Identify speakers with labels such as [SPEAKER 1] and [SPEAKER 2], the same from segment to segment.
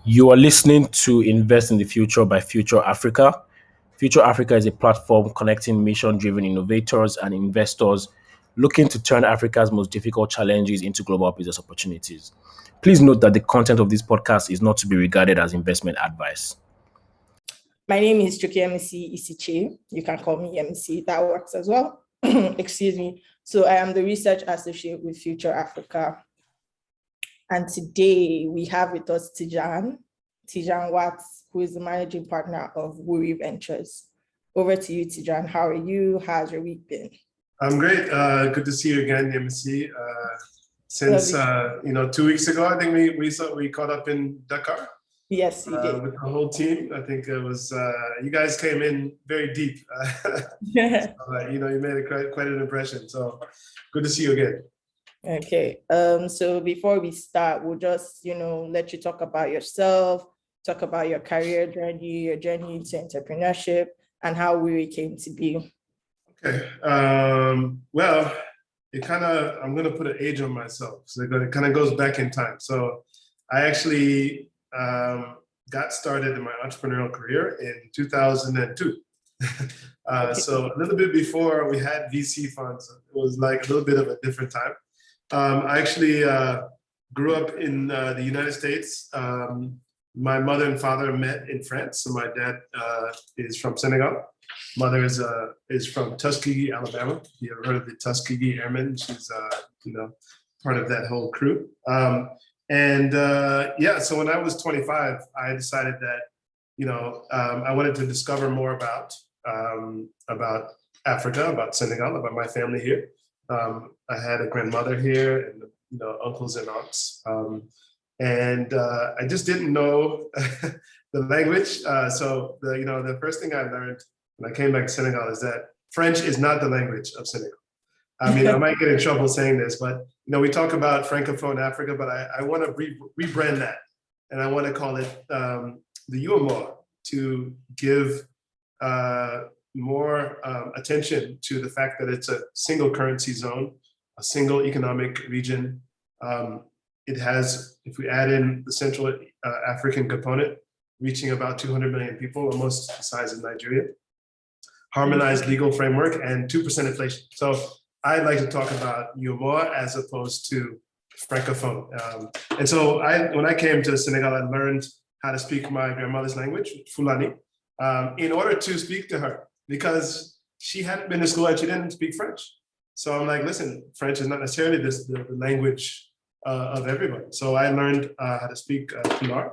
[SPEAKER 1] You are listening to Invest in the Future by Future Africa. Future Africa is a platform connecting mission driven innovators and investors looking to turn Africa's most difficult challenges into global business opportunities. Please note that the content of this podcast is not to be regarded as investment advice.
[SPEAKER 2] My name is Chukwuyemisi Isichei. You can call me MC. That works as well. Excuse me. So I am the research associate with Future Africa. And today we have with us Tijan Watt, who is the managing partner of Wuri Ventures. Over to you, Tijan. How are you? How's your week been?
[SPEAKER 3] I'm great. Good to see you again, MC. Since 2 weeks ago, I think we caught up in Dakar.
[SPEAKER 2] Yes, we did.
[SPEAKER 3] With the whole team. I think it was you guys came in very deep.
[SPEAKER 2] Yeah.
[SPEAKER 3] So, you made quite an impression. So good to see you again.
[SPEAKER 2] Okay. So before we start, we'll just let you talk about yourself, talk about your career journey, your journey into entrepreneurship, and how Wuri came to be.
[SPEAKER 3] Okay. Well, I'm going to put an age on myself. So it kind of goes back in time. So I actually got started in my entrepreneurial career in 2002. So a little bit before we had VC funds. It was like a little bit of a different time. I actually grew up in the United States. My mother and father met in France. So my dad is from Senegal. Mother is from Tuskegee, Alabama. You ever heard of the Tuskegee Airmen? She's part of that whole crew. So when I was 25, I decided that I wanted to discover more about Africa, about Senegal, about my family here. I had a grandmother here and uncles and aunts, and I just didn't know the language. So the first thing I learned when I came back to Senegal is that French is not the language of Senegal. I mean, I might get in trouble saying this, but we talk about Francophone Africa, but I want to rebrand that, and I want to call it the UMOR to give more attention to the fact that it's a single currency zone, a single economic region. It has, if we add in the Central African component, reaching about 200 million people, almost the size of Nigeria, harmonized legal framework, and 2% inflation. So I like to talk about UMOA as opposed to Francophone. And so when I came to Senegal, I learned how to speak my grandmother's language, Fulani, in order to speak to her, because she hadn't been to school and she didn't speak French. So I'm like, listen, French is not necessarily the language of everybody. So I learned how to speak Pulaar.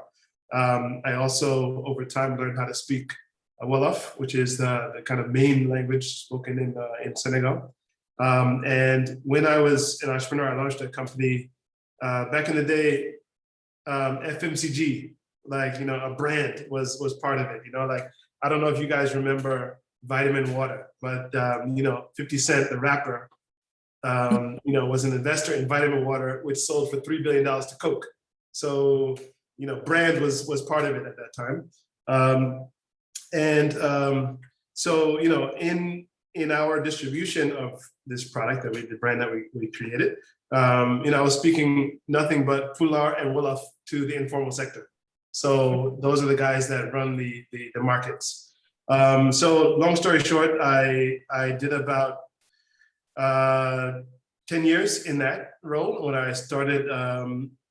[SPEAKER 3] I also, over time, learned how to speak Wolof, which is the kind of main language spoken in Senegal. And when I was an entrepreneur, I launched a company back in the day, FMCG, a brand was part of it. I don't know if you guys remember Vitamin Water, but 50 Cent, the rapper, was an investor in Vitamin Water, which sold for $3 billion to Coke. So, brand was part of it at that time. So, in our distribution of this product the brand that we created, I was speaking nothing but Pulaar and Wolof to the informal sector. So those are the guys that run the markets. So long story short, I did about 10 years in that role when I started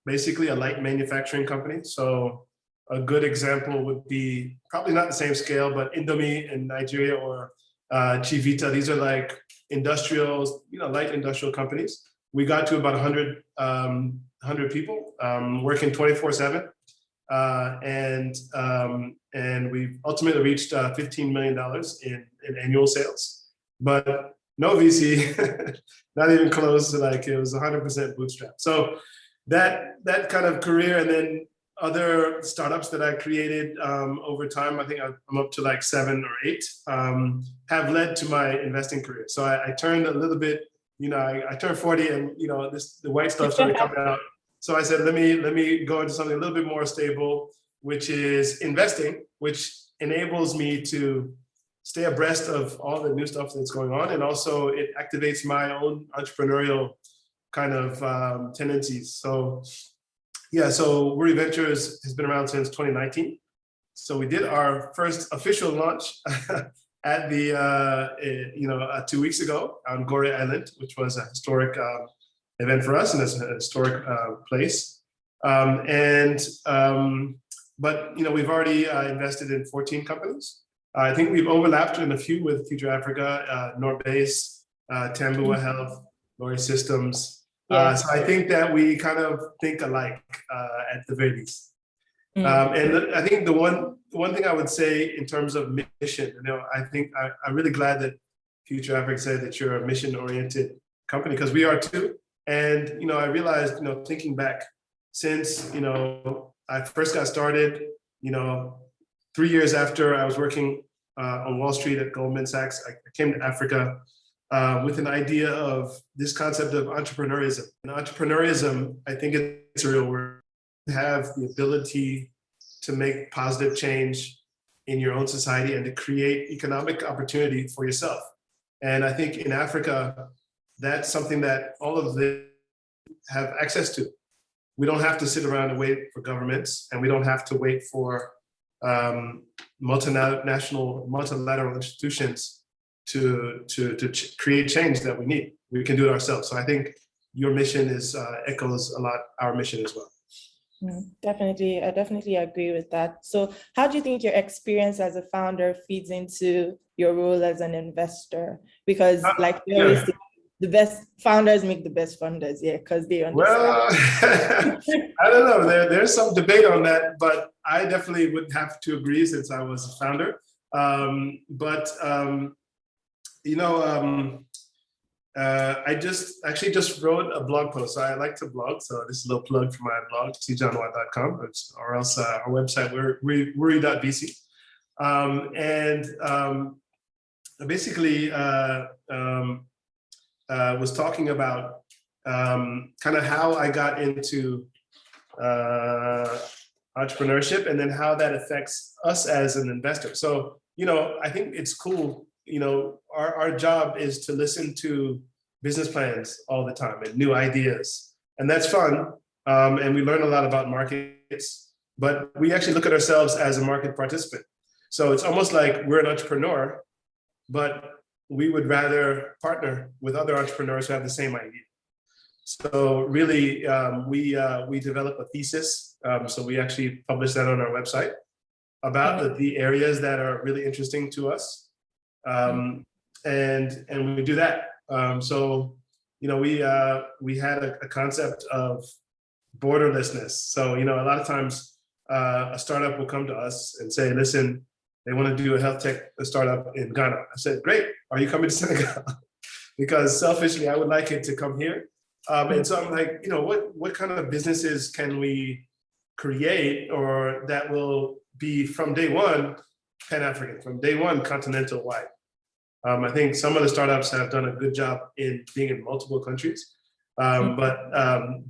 [SPEAKER 3] basically a light manufacturing company. So a good example would be probably not the same scale, but Indomie in Nigeria or Chivita. These are like industrials, light industrial companies. We got to about 100 people working 24/7. And we ultimately reached $15 million in annual sales, but no VC, not even close to it was 100% bootstrap. So that kind of career, and then other startups that I created over time, I think I'm up to 7 or 8, have led to my investing career. So I turned a little bit, I turned 40 and, the white stuff started coming out. So I said, let me go into something a little bit more stable, which is investing, which enables me to stay abreast of all the new stuff that's going on. And also it activates my own entrepreneurial kind of tendencies. So Yeah, so Wuri Ventures has been around since 2019. So we did our first official launch at the 2 weeks ago on Goree Island, which was a historic event for us, and it's a historic place. But we've already invested in 14 companies. I think we've overlapped in a few with Future Africa, Norbase, Tambua Health, Lori Systems. So I think that we kind of think alike at the very least. And I think the one thing I would say in terms of mission, I think I'm really glad that Future Africa said that you're a mission-oriented company, because we are too. And I realized, thinking back, since I first got started, 3 years after I was working on Wall Street at Goldman Sachs, I came to Africa with an idea of this concept of entrepreneurism. And entrepreneurism, I think it's a real word. Have the ability to make positive change in your own society and to create economic opportunity for yourself. And I think in Africa, that's something that all of them have access to. We don't have to sit around and wait for governments, and we don't have to wait for multilateral institutions to create change that we need. We can do it ourselves. So I think your mission echoes a lot our mission as well.
[SPEAKER 2] Definitely, I definitely agree with that. So how do you think your experience as a founder feeds into your role as an investor? Because like they always say, the best founders make the best funders, because they understand.
[SPEAKER 3] Well, I don't know. There's some debate on that, but I definitely would have to agree since I was a founder. I just wrote a blog post. So I like to blog, so this is a little plug for my blog, tijanwatt.com, or else our website, wuri.vc. Basically was talking about kind of how I got into entrepreneurship, and then how that affects us as an investor. So, I think it's cool. Our job is to listen to business plans all the time and new ideas. And that's fun. And we learn a lot about markets, but we actually look at ourselves as a market participant. So it's almost like we're an entrepreneur, but we would rather partner with other entrepreneurs who have the same idea. So really, we develop a thesis. So we actually publish that on our website about the areas that are really interesting to us. And we do that. We had a concept of borderlessness. So, a lot of times a startup will come to us and say, listen, they want to do a health tech startup in Ghana. I said, great, are you coming to Senegal? Because selfishly, I would like it to come here. And so I'm like, what kind of businesses can we create, or that will be from day one Pan-African, from day one continental wide? I think some of the startups have done a good job in being in multiple countries, but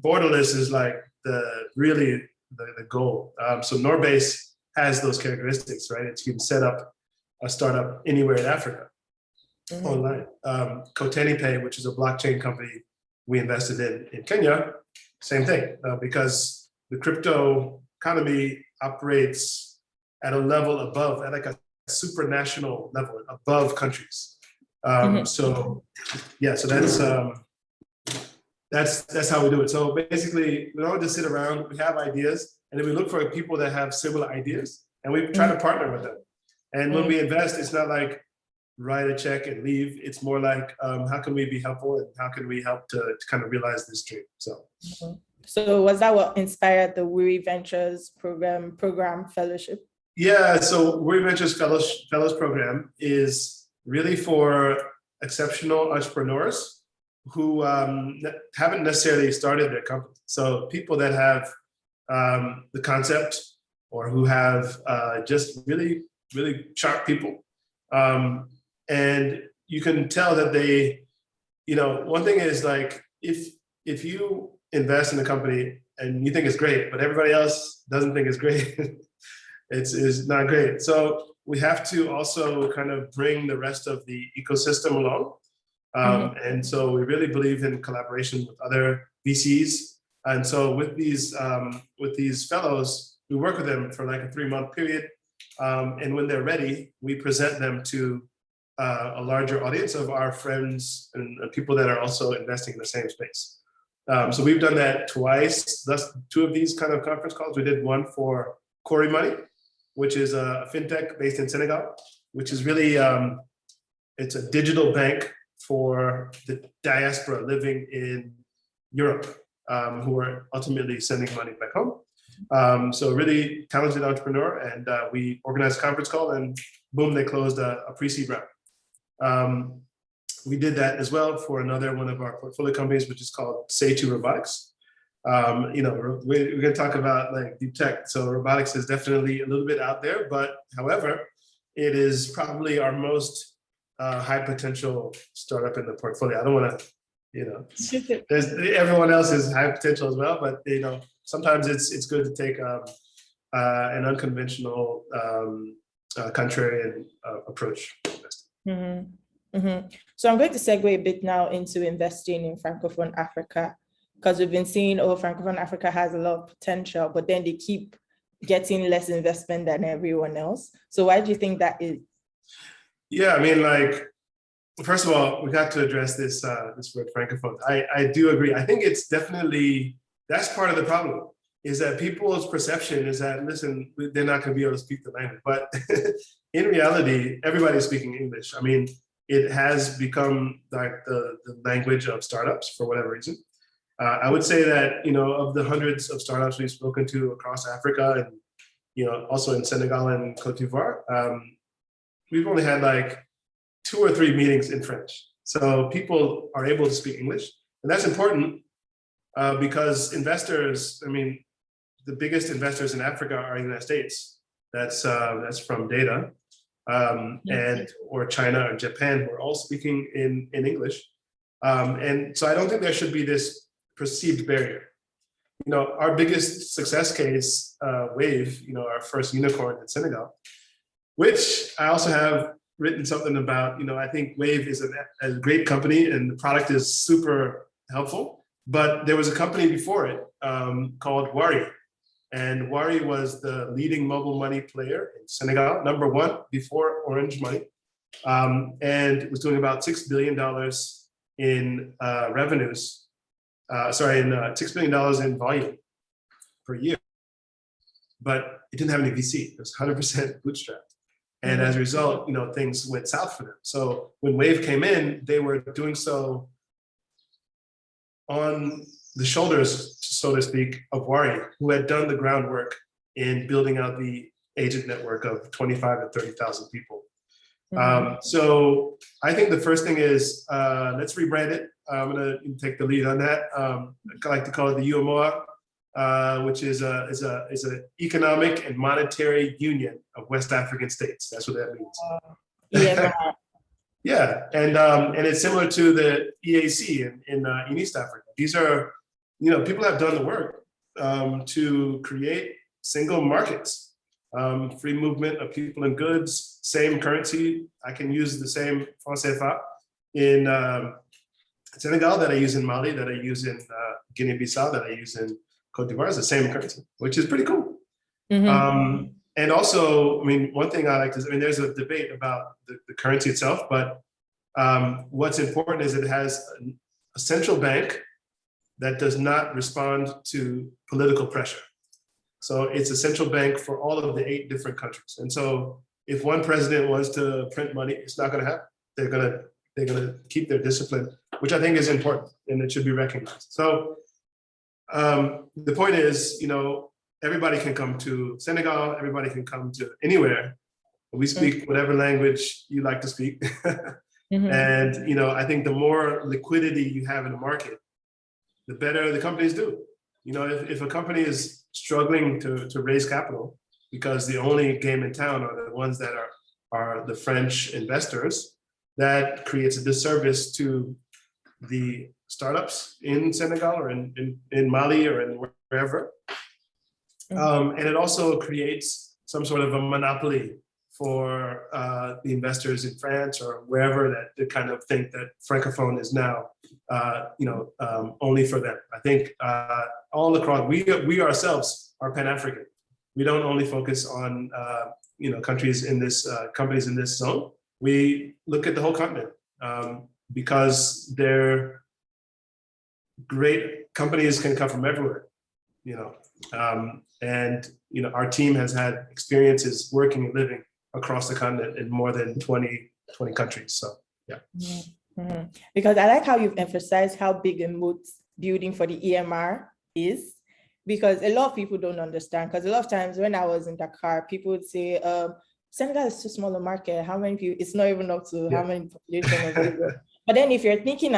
[SPEAKER 3] borderless is like the goal. So Norbase has those characteristics, right? You can set up a startup anywhere in Africa online. Koteni, which is a blockchain company we invested in Kenya, same thing, because the crypto economy operates at a level above, at like a supranational level above countries. So that's how we do it. So basically, we don't just sit around, we have ideas, and then we look for people that have similar ideas, and we try to partner with them. And when we invest, it's not like write a check and leave. It's more like, how can we be helpful, and how can we help to kind of realize this dream?
[SPEAKER 2] So was that what inspired the Wuri Ventures program fellowship?
[SPEAKER 3] Yeah, so Wuri Ventures Fellows Program is really for exceptional entrepreneurs who haven't necessarily started their company. So people that have the concept, or who have just really, really sharp people. And you can tell that they, one thing is like, if you invest in a company and you think it's great, but everybody else doesn't think it's great, it's not great. So we have to also kind of bring the rest of the ecosystem along. And so we really believe in collaboration with other VCs And so with these fellows, we work with them for like a 3-month period. And when they're ready, we present them to a larger audience of our friends and people that are also investing in the same space. So we've done that twice. That's 2 of these kind of conference calls. We did one for Wuri Money, which is a fintech based in Senegal, which is really, it's a digital bank for the diaspora living in Europe, who are ultimately sending money back home. So really talented entrepreneur, and we organized a conference call, and boom, they closed a pre-seed round. We did that as well for another one of our portfolio companies, which is called Say2 Robotics. You know, we're going to talk about like deep tech. So robotics is definitely a little bit out there, but however, it is probably our most high potential startup in the portfolio. I don't want to, you know, everyone else is high potential as well, but you know, sometimes it's good to take an unconventional, contrarian approach.
[SPEAKER 2] So I'm going to segue a bit now into investing in Francophone Africa, because we've been seeing, oh, Francophone Africa has a lot of potential, but then they keep getting less investment than everyone else. So why do you think that is?
[SPEAKER 3] Yeah, I mean, like, first of all, we got to address this this word Francophone. I do agree. I think it's definitely, that's part of the problem, is that people's perception is that, listen, they're not going to be able to speak the language. But in reality, everybody's speaking English. I mean, it has become like the language of startups for whatever reason. I would say that, you know, of the hundreds of startups we've spoken to across Africa and, you know, also in Senegal and Cote d'Ivoire, we've only had like 2 or 3 meetings in French. So people are able to speak English. And that's important because investors, I mean, the biggest investors in Africa are the United States. That's from data. And or China or Japan, who are all speaking in English. And so I don't think there should be this perceived barrier. You know, our biggest success case, Wave, you know, our first unicorn in Senegal, which I also have written something about. You know, I think Wave is a great company and the product is super helpful, but there was a company before it called Wuri. And Wuri was the leading mobile money player in Senegal, #1 before Orange Money, and was doing about $6 billion in revenues. $6 billion in volume per year. But it didn't have any VC. It was 100% bootstrapped. And as a result, you know, things went south for them. So when Wave came in, they were doing so on the shoulders, so to speak, of Wuri, who had done the groundwork in building out the agent network of 25 to 30,000 people. So I think the first thing is, let's rebrand it. I'm gonna take the lead on that. I like to call it the UMOA, which is an economic and monetary union of West African states. That's what that means.
[SPEAKER 2] Yeah.
[SPEAKER 3] Yeah, and it's similar to the EAC in East Africa. These are, you know, people have done the work to create single markets, free movement of people and goods, same currency. I can use the same franc CFA in Senegal that I use in Mali, that I use in Guinea-Bissau, that I use in Cote d'Ivoire. Is the same currency, which is pretty cool. And also, I mean, one thing I like to, I mean, there's a debate about the currency itself, but what's important is it has a central bank that does not respond to political pressure. So it's a central bank for all of the 8 different countries. And so if one president wants to print money, it's not going to happen. They're going to keep their discipline, which I think is important and it should be recognized. So the point is, you know, everybody can come to Senegal, everybody can come to anywhere. We speak whatever language you like to speak. And, you know, I think the more liquidity you have in the market, the better the companies do. You know, if a company is struggling to raise capital because the only game in town are the ones that are the French investors, that creates a disservice to the startups in Senegal or in Mali or in wherever. And it also creates some sort of a monopoly for the investors in France or wherever that they kind of think that Francophone is now, only for them. I think all across, we ourselves are Pan-African. We don't only focus on countries in this companies in this zone. We look at the whole continent because they're great companies can come from everywhere, our team has had experiences working and living across the continent in more than 20 countries. So, yeah.
[SPEAKER 2] Mm-hmm. Because I like how you've emphasized how big a moat building for the EMR is, because a lot of people don't understand. Because a lot of times when I was in Dakar, people would say, Senegal is too small a market. How many people? It's not even up to how many population of it. But then if you're thinking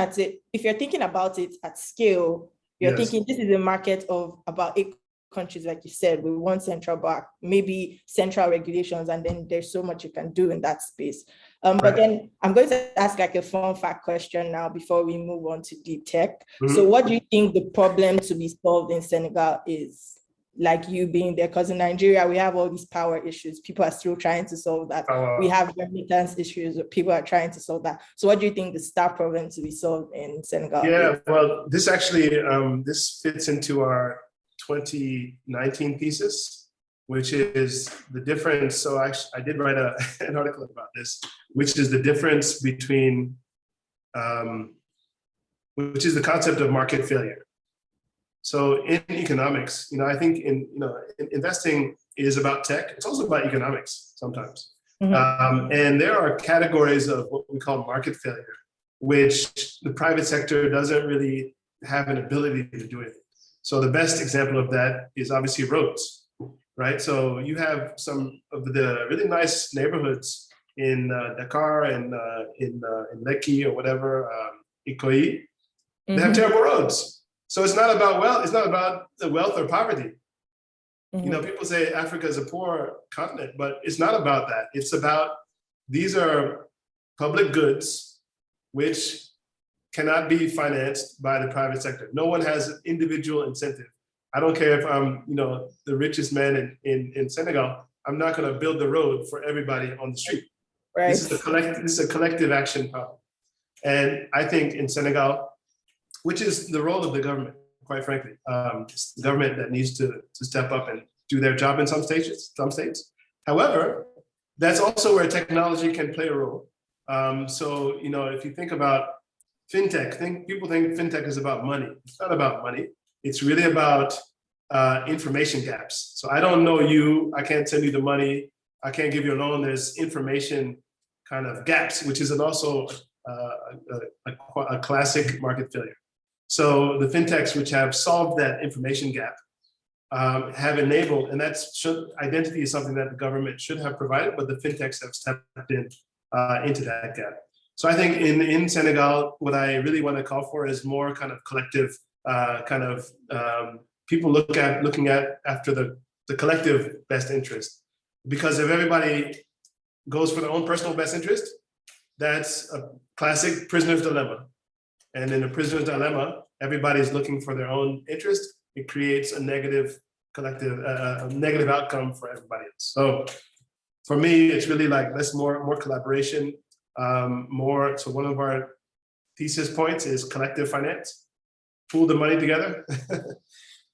[SPEAKER 2] about it at scale, you're thinking this is a market of about 8 countries, like you said, with one central bank, maybe central regulations, and then there's so much you can do in that space. But then I'm going to ask like a fun fact question now before we move on to deep tech. Mm-hmm. So what do you think the problem to be solved in Senegal is? Like you being there, because in Nigeria, we have all these power issues. People are still trying to solve that. We have remittance issues. People are trying to solve that. So what do you think the star problem to be solved in Senegal is?
[SPEAKER 3] Well, this actually, this fits into our 2019 thesis, which is the difference. So I did write an article about this, which is the difference between, which is the concept of market failure. So in economics, I think in investing is about tech. It's also about economics sometimes. Mm-hmm. And there are categories of what we call market failure, which the private sector doesn't really have an ability to do it. So the best example of that is obviously roads, right? So you have some of the really nice neighborhoods in Dakar and in Lekki or whatever, Ikoyi. They have terrible roads. So it's not about it's not about the wealth or poverty. Mm-hmm. People say Africa is a poor continent, but it's not about that. It's about, these are public goods which cannot be financed by the private sector. No one has an individual incentive. I don't care if I'm, the richest man in Senegal, I'm not going to build the road for everybody on the street. Right. This is a collective action problem. And I think in Senegal, which is the role of the government, quite frankly. It's the government that needs to step up and do their job in some states. However, that's also where technology can play a role. So, if you think about fintech, people think fintech is about money. It's not about money. It's really about information gaps. So I don't know you, I can't send you the money, I can't give you a loan. There's information kind of gaps, which is also a classic market failure. So the fintechs which have solved that information gap have enabled, and identity is something that the government should have provided, but the fintechs have stepped into that gap. So I think in Senegal, what I really want to call for is more kind of collective, people looking at after the collective best interest. Because if everybody goes for their own personal best interest, that's a classic prisoner's dilemma. And in a prisoner's dilemma, everybody's looking for their own interest. It creates a negative negative outcome for everybody else. So for me, it's really like let's more collaboration, So one of our thesis points is collective finance, pool the money together,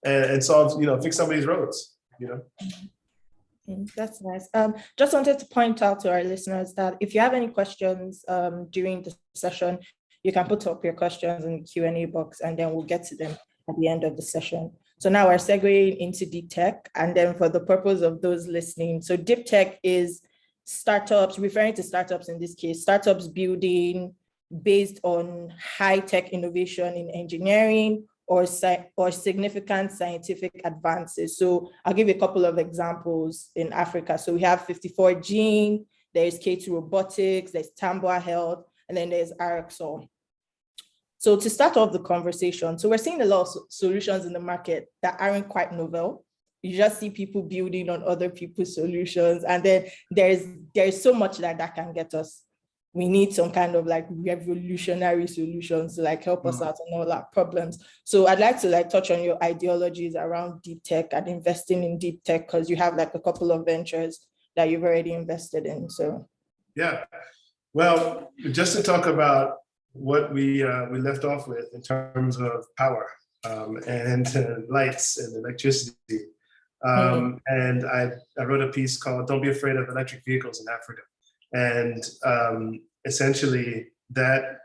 [SPEAKER 3] and solve, fix somebody's roads.
[SPEAKER 2] That's nice. Just wanted to point out to our listeners that if you have any questions during the session, you can put up your questions in the Q&A box, and then we'll get to them at the end of the session. So now we're segueing into deep tech. And then for the purpose of those listening, so deep tech is startups, referring to startups in this case, startups building based on high-tech innovation in engineering or significant scientific advances. So I'll give you a couple of examples in Africa. So we have 54Gene, there's K2 Robotics, there's Tambua Health, and then there's Araxol. So to start off the conversation, so we're seeing a lot of solutions in the market that aren't quite novel. You just see people building on other people's solutions, and then there's so much that can get us. We need some kind of like revolutionary solutions to like help us out on all our problems. So I'd like to like touch on your ideologies around deep tech and investing in deep tech, because you have like a couple of ventures that you've already invested in. So
[SPEAKER 3] Yeah, well, just to talk about what we left off with in terms of power and lights and electricity. And I wrote a piece called "Don't Be Afraid of Electric Vehicles in Africa," and essentially that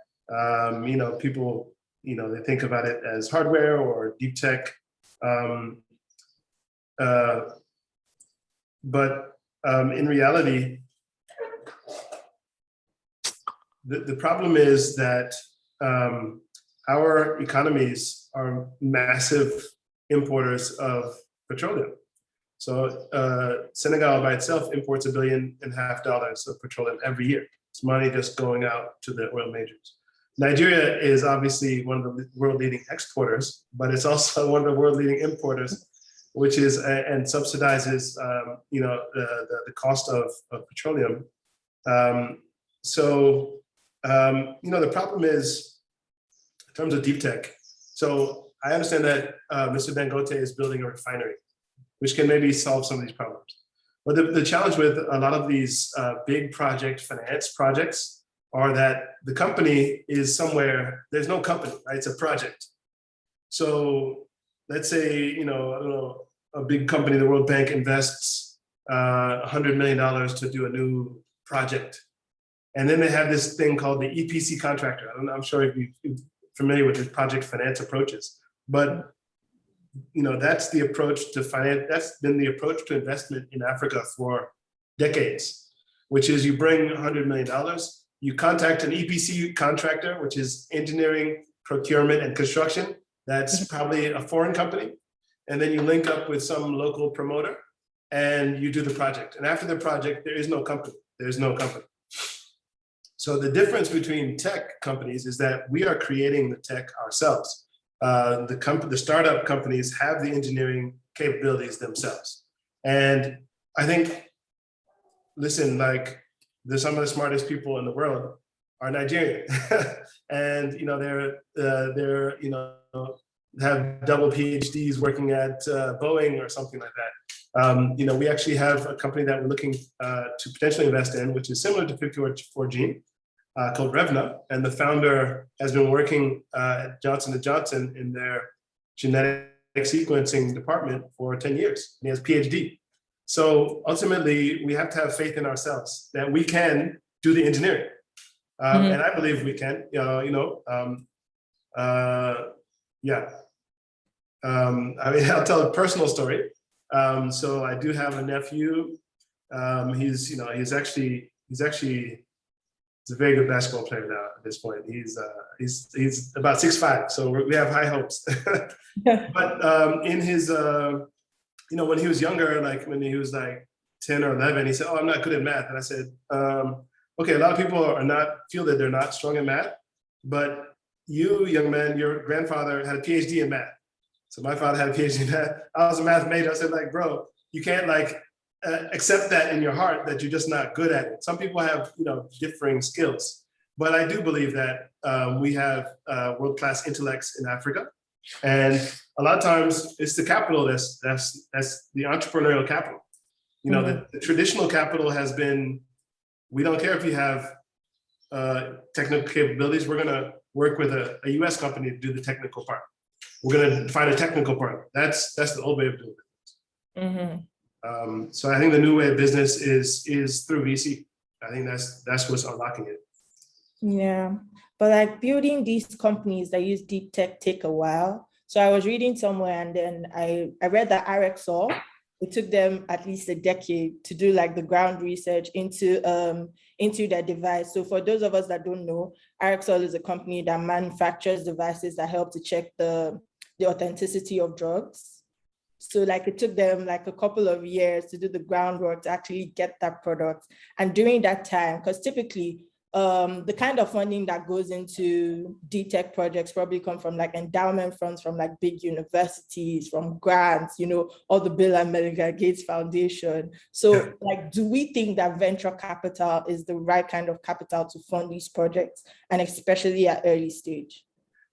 [SPEAKER 3] people they think about it as hardware or deep tech, but in reality, the problem is that our economies are massive importers of petroleum. So Senegal by itself imports $1.5 billion of petroleum every year. It's money just going out to the oil majors. Nigeria is obviously one of the world leading exporters, but it's also one of the world leading importers, which is and subsidizes the cost of petroleum. The problem is in terms of deep tech. So I understand that Mr. Dangote is building a refinery, which can maybe solve some of these problems. But the challenge with a lot of these big project finance projects are that the company is somewhere, there's no company, right? It's a project. So let's say, I don't know, a big company, the World Bank invests $100 million to do a new project. And then they have this thing called the EPC contractor. I'm sure if you're familiar with the project finance approaches, but that's the approach to finance. That's been the approach to investment in Africa for decades, which is you bring $100 million, you contact an EPC contractor, which is engineering, procurement, and construction. That's probably a foreign company. And then you link up with some local promoter and you do the project. And after the project, there is no company. There's no company. So the difference between tech companies is that we are creating the tech ourselves. The startup companies have the engineering capabilities themselves. And I think, listen, some of the smartest people in the world are Nigerian, and they're have double PhDs working at Boeing or something like that. We actually have a company that we're looking to potentially invest in, which is similar to 54Gene, called Revna, and the founder has been working at Johnson & Johnson in their genetic sequencing department for 10 years. And he has a PhD. So ultimately, we have to have faith in ourselves that we can do the engineering. And I believe we can, I'll tell a personal story. So I do have a nephew. He's actually a very good basketball player now at this point. He's about 6'5", so we have high hopes. But in his, when he was younger, when he was 10 or 11, he said, "Oh, I'm not good at math." And I said, "Okay, a lot of people feel that they're not strong in math, but you, young man, your grandfather had a PhD in math. So my father had a PhD in math. I was a math major." I said, bro, you can't accept that in your heart that you're just not good at it. Some people have, differing skills, but I do believe that we have world-class intellects in Africa, and a lot of times it's the capital that's the entrepreneurial capital. The traditional capital has been, we don't care if you have technical capabilities. We're going to work with a US company to do the technical part. We're going to find a technical partner. That's the old way of doing it. So I think the new way of business is through VC. I think that's what's unlocking it.
[SPEAKER 2] Yeah, but building these companies that use deep tech take a while. So I was reading somewhere, and then I read that RXO, it took them at least a decade to do the ground research into their device. So for those of us that don't know, RXO is a company that manufactures devices that help to check the authenticity of drugs. So it took them a couple of years to do the groundwork to actually get that product. And during that time, because typically the kind of funding that goes into deep tech projects probably come from endowment funds from big universities, from grants, or the Bill and Melinda Gates Foundation. So do we think that venture capital is the right kind of capital to fund these projects, and especially at early stage?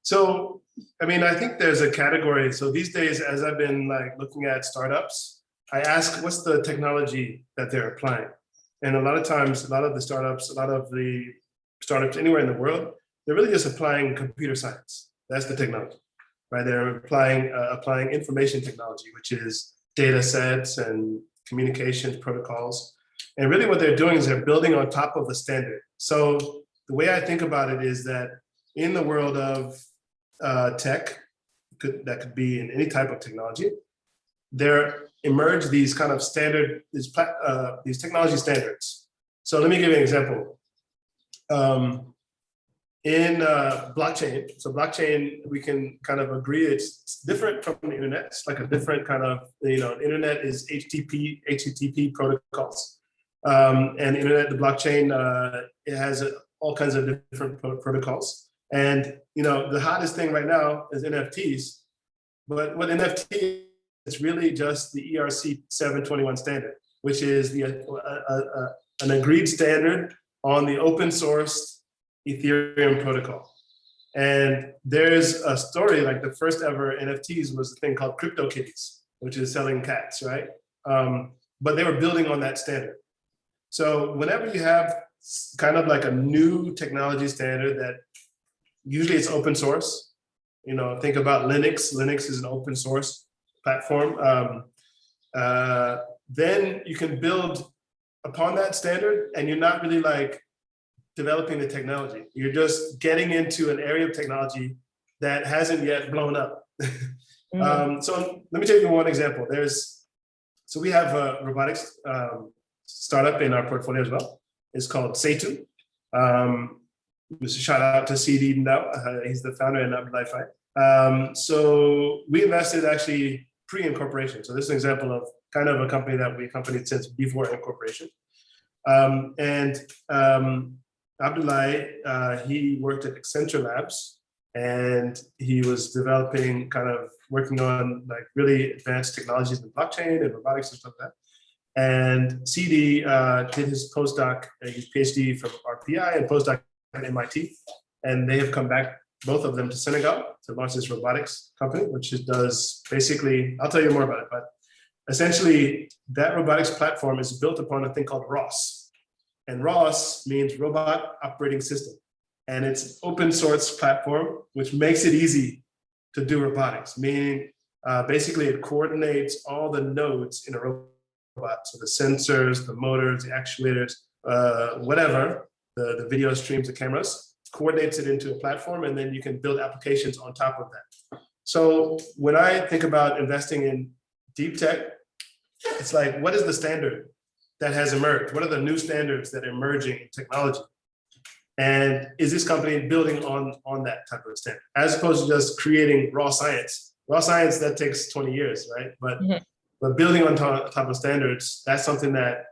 [SPEAKER 3] So, I think there's a category. So these days, as I've been looking at startups, I ask, what's the technology that they're applying? And a lot of times, a lot of the startups anywhere in the world, they're really just applying computer science. That's the technology, right? They're applying information technology, which is data sets and communications protocols. And really what they're doing is they're building on top of a standard. So the way I think about it is that in the world of tech, that could be in any type of technology, there emerge these kind of standard, these technology standards. So let me give you an example. In blockchain, so blockchain, we can kind of agree it's different from the internet. It's like a different kind of, internet is HTTP protocols. And the internet, the blockchain, it has all kinds of different protocols. And, the hottest thing right now is NFTs. But what NFT is really just the ERC 721 standard, which is an agreed standard on the open source Ethereum protocol. And there's a story, like the first ever NFTs was a thing called CryptoKitties, which is selling cats, right? But they were building on that standard. So whenever you have kind of like a new technology standard that usually it's open source, think about Linux. Linux is an open source platform. Then you can build upon that standard, and you're not really like developing the technology. You're just getting into an area of technology that hasn't yet blown up. So let me take you one example. So we have a robotics startup in our portfolio as well. It's called Setu. Shout out to CD now. He's the founder and Abdullah. So we invested actually pre-incorporation. So this is an example of kind of a company that we accompanied since before incorporation. Abdullah, he worked at Accenture Labs, and he was working on like really advanced technologies in blockchain and robotics and stuff like that. And CD did his postdoc, his PhD from RPI and postdoc at MIT. And they have come back, both of them, to Senegal to launch this robotics company, which does basically, I'll tell you more about it, but essentially that robotics platform is built upon a thing called ROS. And ROS means Robot Operating System. And it's open source platform, which makes it easy to do robotics, meaning basically it coordinates all the nodes in a robot. So the sensors, the motors, the actuators, whatever, the video streams, the cameras, coordinates it into a platform, and then you can build applications on top of that. So when I think about investing in deep tech, it's like, what is the standard that has emerged? What are the new standards that are emerging in technology? And is this company building on that type of standard, as opposed to just creating raw science? Raw science, that takes 20 years, right? But building on top of standards, that's something that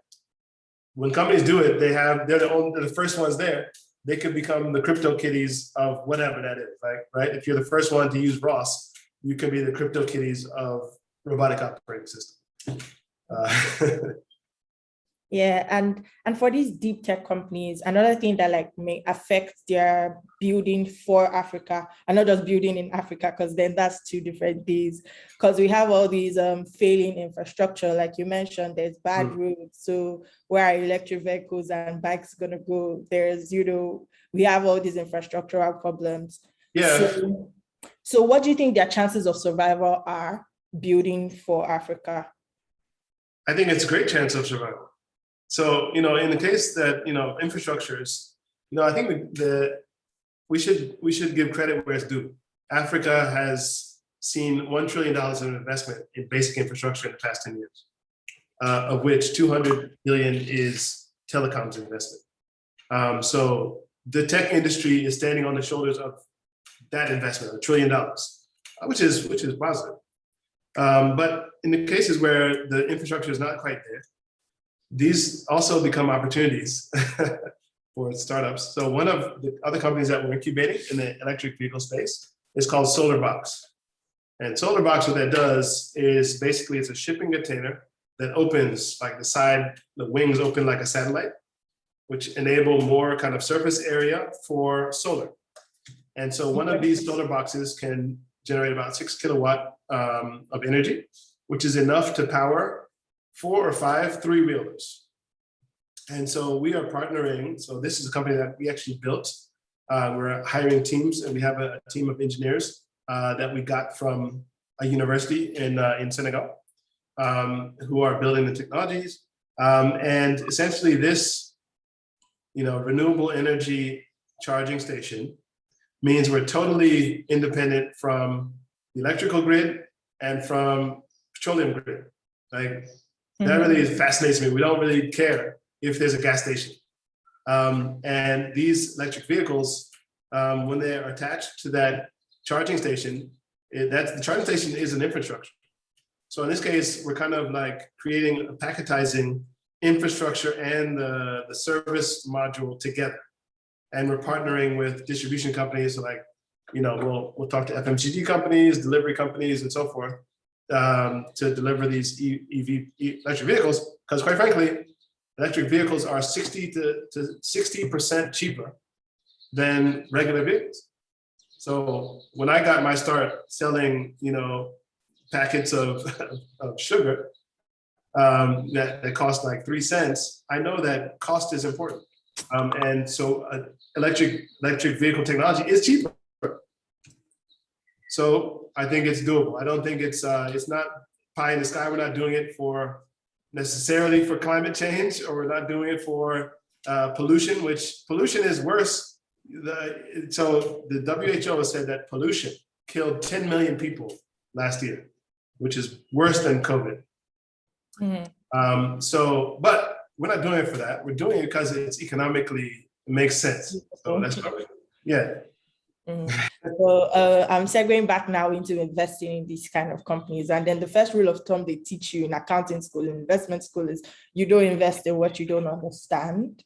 [SPEAKER 3] when companies do it, they're the first ones there. They could become the CryptoKitties of whatever that is, right? If you're the first one to use ROS, you can be the CryptoKitties of robotic operating system.
[SPEAKER 2] Yeah, and for these deep tech companies, another thing that like may affect their building for Africa, and not just building in Africa, because then that's two different things. Because we have all these failing infrastructure, like you mentioned, there's bad roads. So where are electric vehicles and bikes gonna go? There's, we have all these infrastructural problems.
[SPEAKER 3] Yeah.
[SPEAKER 2] So what do you think their chances of survival are building for Africa?
[SPEAKER 3] I think it's a great chance of survival. So, in the case that, infrastructures, I think we should give credit where it's due. Africa has seen $1 trillion in investment in basic infrastructure in the past 10 years, of which 200 billion is telecoms investment. So the tech industry is standing on the shoulders of that investment, $1 trillion, which is positive. But in the cases where the infrastructure is not quite there, these also become opportunities for startups. So one of the other companies that we're incubating in the electric vehicle space is called SolarBox. And SolarBox, what that does is basically it's a shipping container that opens like the wings open like a satellite, which enable more kind of surface area for solar. And so one of these solar boxes can generate about 6 kilowatt of energy, which is enough to power 4 or 5 three-wheelers. And so we are partnering. So this is a company that we actually built. We're hiring teams, and we have a team of engineers that we got from a university in Senegal, who are building the technologies. And essentially this, renewable energy charging station means we're totally independent from the electrical grid and from petroleum grid. Like that really fascinates me. We don't really care if there's a gas station. And these electric vehicles, when they are attached to that charging station, the charging station is an infrastructure. So in this case, we're kind of like creating, packetizing infrastructure and the service module together. And we're partnering with distribution companies. So like, we'll talk to FMCG companies, delivery companies, and so forth, to deliver these electric vehicles. Because quite frankly, electric vehicles are 60 to 60% cheaper than regular vehicles. So when I got my start selling, packets of sugar that cost like 3 cents, I know that cost is important. And so electric vehicle technology is cheaper. So I think it's doable. I don't think it's not pie in the sky. We're not doing it necessarily for climate change, or we're not doing it for pollution, which pollution is worse. So the WHO has said that pollution killed 10 million people last year, which is worse than COVID. But we're not doing it for that. We're doing it because it makes sense. So that's probably, yeah.
[SPEAKER 2] So I'm segueing back now into investing in these kind of companies. And then the first rule of thumb they teach you in accounting school, in investment school, is you don't invest in what you don't understand.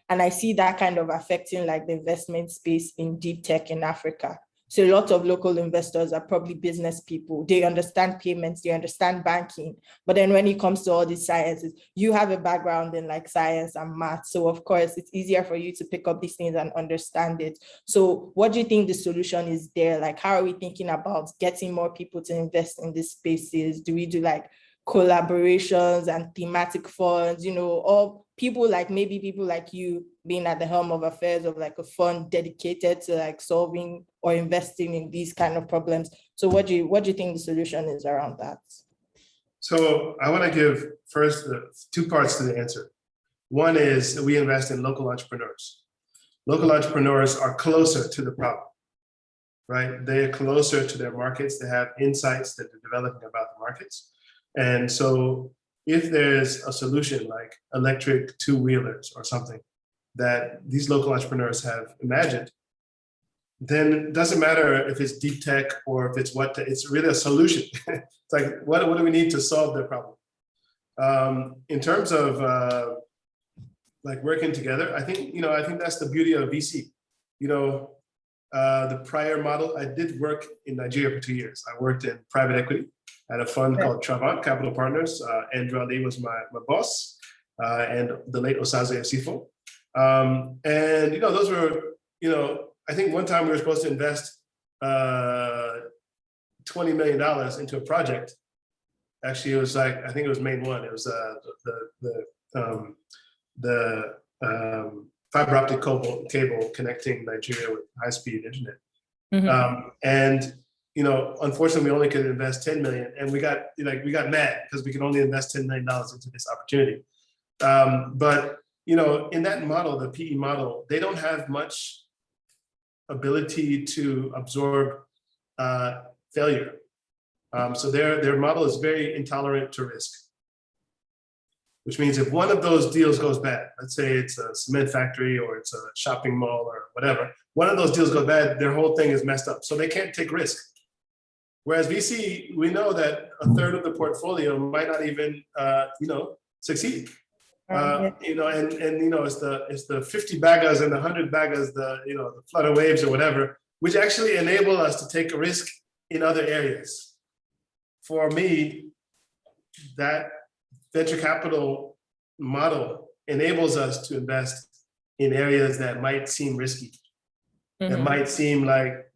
[SPEAKER 2] And I see that kind of affecting like the investment space in deep tech in Africa. So a lot of local investors are probably business people. They understand payments, they understand banking. But then when it comes to all these sciences, you have a background in like science and math. So of course, it's easier for you to pick up these things and understand it. So what do you think the solution is there? Like, how are we thinking about getting more people to invest in these spaces? Do we do like collaborations and thematic funds, or people like you being at the helm of affairs of like a fund dedicated to like solving or investing in these kind of problems? So what do you think the solution is around that?
[SPEAKER 3] So I want to give first 2 parts to the answer. One is that we invest in local entrepreneurs. Local entrepreneurs are closer to the problem, right? They are closer to their markets. They have insights that they're developing about the markets. And so if there's a solution like electric 2-wheelers or something that these local entrepreneurs have imagined, then it doesn't matter if it's deep tech or if it's really a solution. It's like, what do we need to solve their problem? In terms of like working together, I think that's the beauty of VC. The prior model, I did work in Nigeria for 2 years. I worked in private equity at a fund called Travant Capital Partners. Andrew Ali was my boss, and the late Osaze Osifo. And those were, I think one time we were supposed to invest $20 million into a project. Actually, it was like, I think it was main one. It was the fiber optic cable connecting Nigeria with high-speed internet. And unfortunately, we only could invest 10 million, and we got mad because we could only invest $10 million into this opportunity. But in that model, the PE model, they don't have much ability to absorb failure. So their model is very intolerant to risk, which means if one of those deals goes bad, let's say it's a cement factory or it's a shopping mall or whatever, one of those deals goes bad, their whole thing is messed up. So they can't take risk. Whereas VC, we know that a third of the portfolio might not even, succeed. It's the 50 baggers and the 100 baggers, the flood of waves or whatever, which actually enable us to take a risk in other areas. For me, that venture capital model enables us to invest in areas that might seem risky, that might seem like,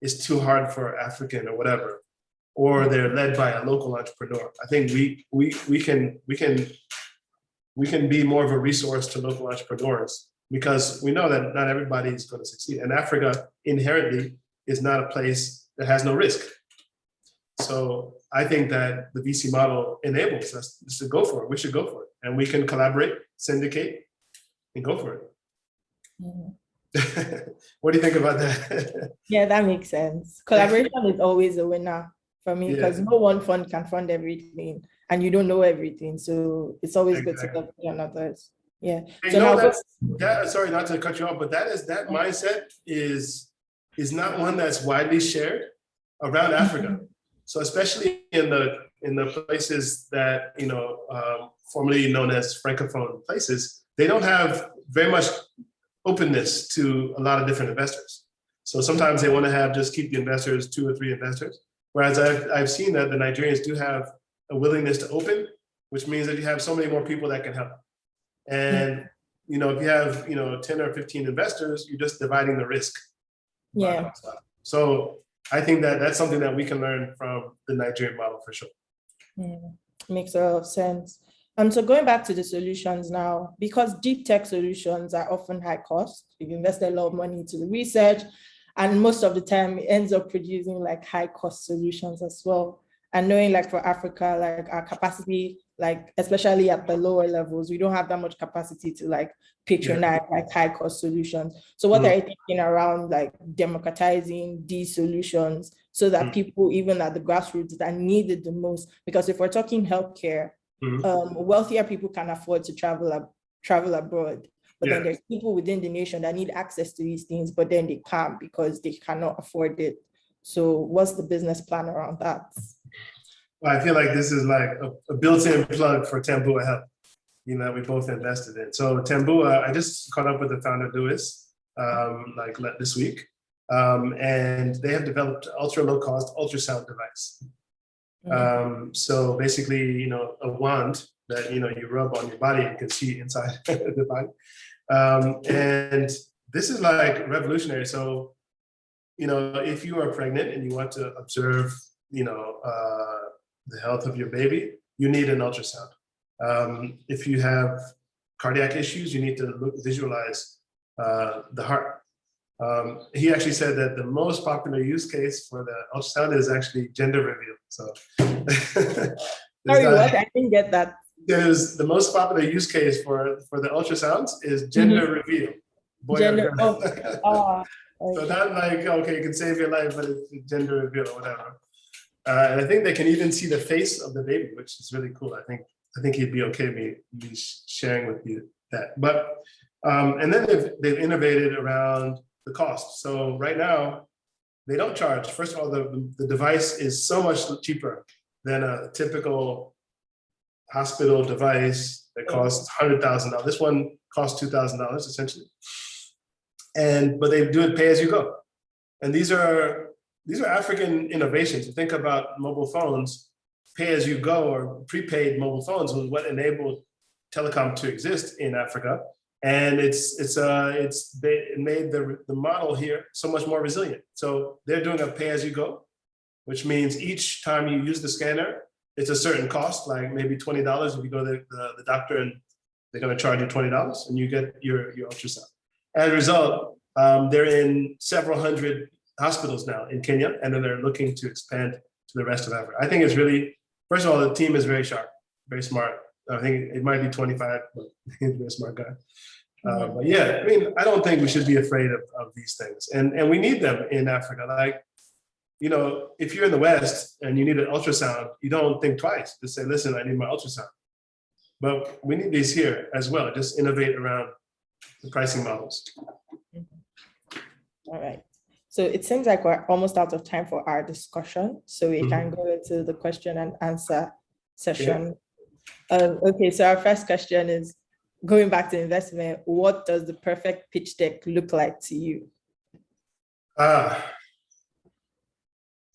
[SPEAKER 3] it's too hard for African or whatever. or they're led by a local entrepreneur. I think we can be more of a resource to local entrepreneurs because we know that not everybody is going to succeed. And Africa inherently is not a place that has no risk. So I think that the VC model enables us to go for it. We should go for it. And we can collaborate, syndicate, and go for it. What do you think about that?
[SPEAKER 2] Yeah, that makes sense. Collaboration is always a winner for me because no one fund can fund everything and you don't know everything. So it's always good to look on others. Yeah.
[SPEAKER 3] So now sorry not to cut you off, but that mindset is not one that's widely shared around Africa. So especially in the places that, formerly known as Francophone places, they don't have very much openness to a lot of different investors. So sometimes they want to keep the investors 2 or 3 investors. Whereas I've seen that the Nigerians do have a willingness to open, which means that you have so many more people that can help. And, if you have, 10 or 15 investors, you're just dividing the risk.
[SPEAKER 2] Yeah.
[SPEAKER 3] So I think that that's something that we can learn from the Nigerian model for sure.
[SPEAKER 2] Makes a lot of sense. So going back to the solutions now, because deep tech solutions are often high cost, you've invested a lot of money into the research, and most of the time it ends up producing like high cost solutions as well. And knowing like for Africa, like our capacity, like especially at the lower levels, we don't have that much capacity to like patronize like high cost solutions. So what are you thinking around like democratizing these solutions so that people even at the grassroots that need it the most? Because if we're talking healthcare, wealthier people can afford to travel abroad. But then there's people within the nation that need access to these things, but then they can't because they cannot afford it. So what's the business plan around that?
[SPEAKER 3] Well, I feel like this is like a built-in plug for Tambua Health, we both invested in. So Tambua, I just caught up with the founder, Louis, this week. And they have developed ultra low cost ultrasound device. So basically, a wand that, you rub on your body and can see inside the body. And this is like revolutionary. So, if you are pregnant and you want to observe, the health of your baby, you need an ultrasound. If you have cardiac issues, you need to visualize the heart. He actually said that the most popular use case for the ultrasound is actually gender reveal. So,
[SPEAKER 2] sorry, what? I didn't get that.
[SPEAKER 3] There's the most popular use case for the ultrasounds is gender reveal. Boy or girl.
[SPEAKER 2] Okay.
[SPEAKER 3] So not like, okay, it can save your life, but it's gender reveal or whatever. And I think they can even see the face of the baby, which is really cool. I think he'd be okay me sharing with you that. But and then they've innovated around the cost. So right now, they don't charge. First of all, the device is so much cheaper than a typical hospital device that costs $100,000. This one costs $2,000 essentially. But they do it pay as you go. And these are African innovations. You think about mobile phones, pay as you go or prepaid mobile phones was what enabled telecom to exist in Africa. And it made the model here so much more resilient. So they're doing a pay as you go, which means each time you use the scanner, it's a certain cost, like maybe $20 if you go to the doctor and they're going to charge you $20 and you get your ultrasound. As a result, they're in several hundred hospitals now in Kenya, and then they're looking to expand to the rest of Africa. I think it's really, first of all, the team is very sharp, very smart. I think it might be 25, but he's a very smart guy. But yeah, I don't think we should be afraid of these things. And we need them in Africa. Like, if you're in the West and you need an ultrasound, you don't think twice. Just say, listen, I need my ultrasound. But we need these here as well. Just innovate around the pricing models.
[SPEAKER 2] All right. So it seems like we're almost out of time for our discussion. So we can go into the question and answer session. Okay, so our first question is, going back to investment, what does the perfect pitch deck look like to you?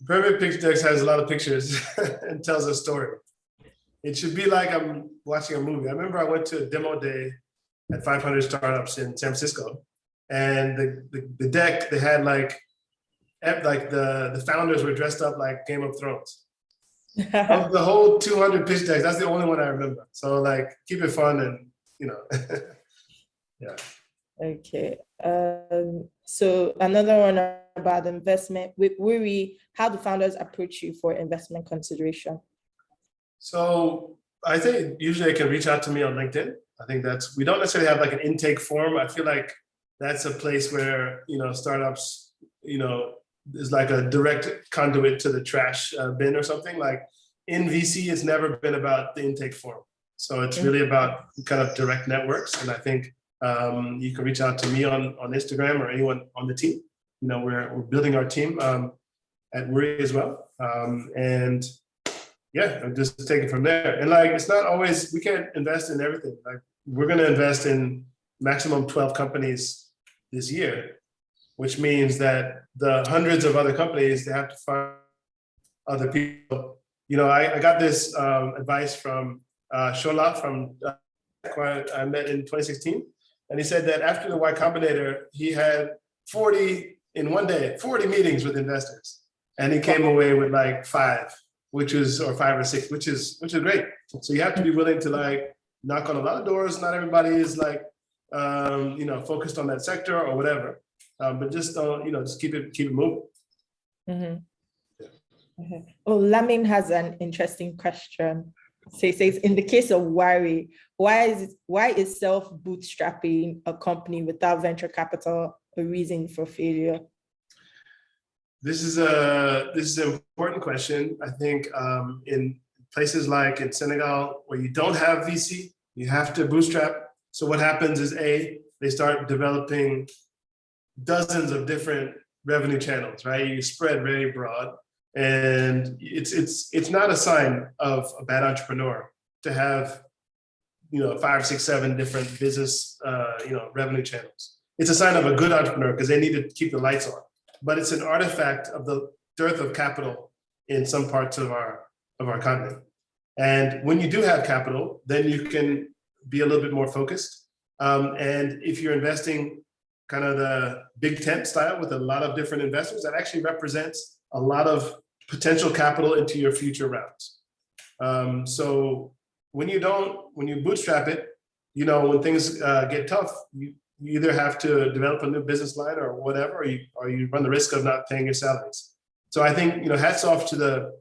[SPEAKER 3] Perfect pitch deck has a lot of pictures and tells a story. It should be like I'm watching a movie. I remember I went to a demo day at 500 Startups in San Francisco, and the deck, they had like the founders were dressed up like Game of Thrones. Of the whole 200 pitch decks, that's the only one I remember. So like, keep it fun and, yeah.
[SPEAKER 2] Okay. So another one about investment. With Wuri, how do founders approach you for investment consideration?
[SPEAKER 3] So I think usually they can reach out to me on LinkedIn. I think we don't necessarily have like an intake form. I feel like that's a place where, startups, is like a direct conduit to the trash bin or something. Like in VC, it's never been about the intake form. So it's really about kind of direct networks. And I think you can reach out to me on Instagram or anyone on the team. We're building our team at Wuri as well. And yeah, I'm just take it from there. And like, it's not always, we can't invest in everything. Like we're going to invest in maximum 12 companies this year, which means that the hundreds of other companies, they have to find other people. I got this advice from Shola from I met in 2016. And he said that after the Y Combinator, he had 40 in one day, 40 meetings with investors. And he came away with like 5, or 5 or 6, which is great. So you have to be willing to like knock on a lot of doors. Not everybody is like, focused on that sector or whatever. But just don't, just keep it moving.
[SPEAKER 2] Mm-hmm. Yeah. Okay. Oh, Lamin has an interesting question. So he says, in the case of Wuri, why is self-bootstrapping a company without venture capital a reason for failure?
[SPEAKER 3] This is an important question. I think in places like in Senegal, where you don't have VC, you have to bootstrap. So what happens is they start developing dozens of different revenue channels, right? You spread very broad. And it's not a sign of a bad entrepreneur to have 5, 6, 7 different business revenue channels. It's a sign of a good entrepreneur because they need to keep the lights on. But it's an artifact of the dearth of capital in some parts of our continent. And when you do have capital, then you can be a little bit more focused. And if you're investing kind of the big tent style with a lot of different investors, that actually represents a lot of potential capital into your future rounds. So when you bootstrap it, when things get tough, you either have to develop a new business line or whatever, or you run the risk of not paying your salaries. So I think, hats off to the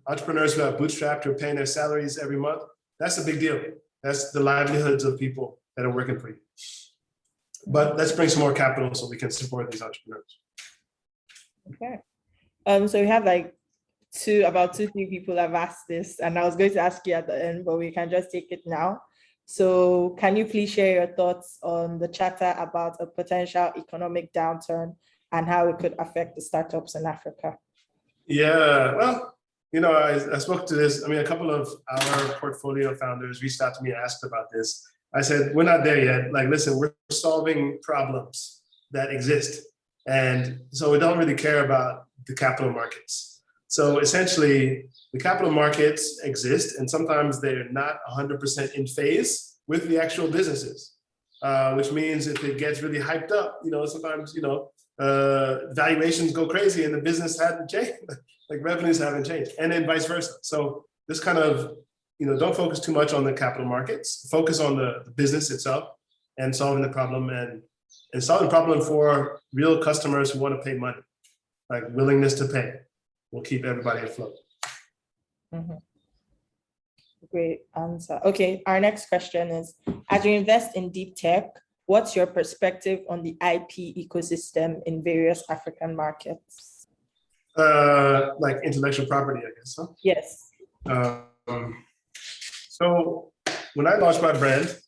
[SPEAKER 3] entrepreneurs who have bootstrapped or paying their salaries every month. That's a big deal. That's the livelihoods of people that are working for you. But let's bring some more capital so we can support these entrepreneurs.
[SPEAKER 2] Okay. So we have like about 2-3 people have asked this, and I was going to ask you at the end, but we can just take it now. So can you please share your thoughts on the chatter about a potential economic downturn and how it could affect the startups in Africa?
[SPEAKER 3] Yeah, well, I spoke to this. I mean, a couple of our portfolio founders reached out to me and asked about this. I said, we're not there yet. Like, listen, we're solving problems that exist. And so we don't really care about the capital markets. So essentially, the capital markets exist, and sometimes they're not 100% in phase with the actual businesses, which means if it gets really hyped up, sometimes, valuations go crazy and the business hasn't changed, like revenues haven't changed, and then vice versa. So this kind of, don't focus too much on the capital markets, focus on the business itself and solving the problem and solving the problem for real customers who want to pay money, like willingness to pay will keep everybody afloat.
[SPEAKER 2] Mm-hmm. Great answer. Okay, our next question is, as you invest in deep tech, what's your perspective on the IP ecosystem in various African markets?
[SPEAKER 3] Like intellectual property, I guess, huh?
[SPEAKER 2] Yes.
[SPEAKER 3] So when I launched my brand,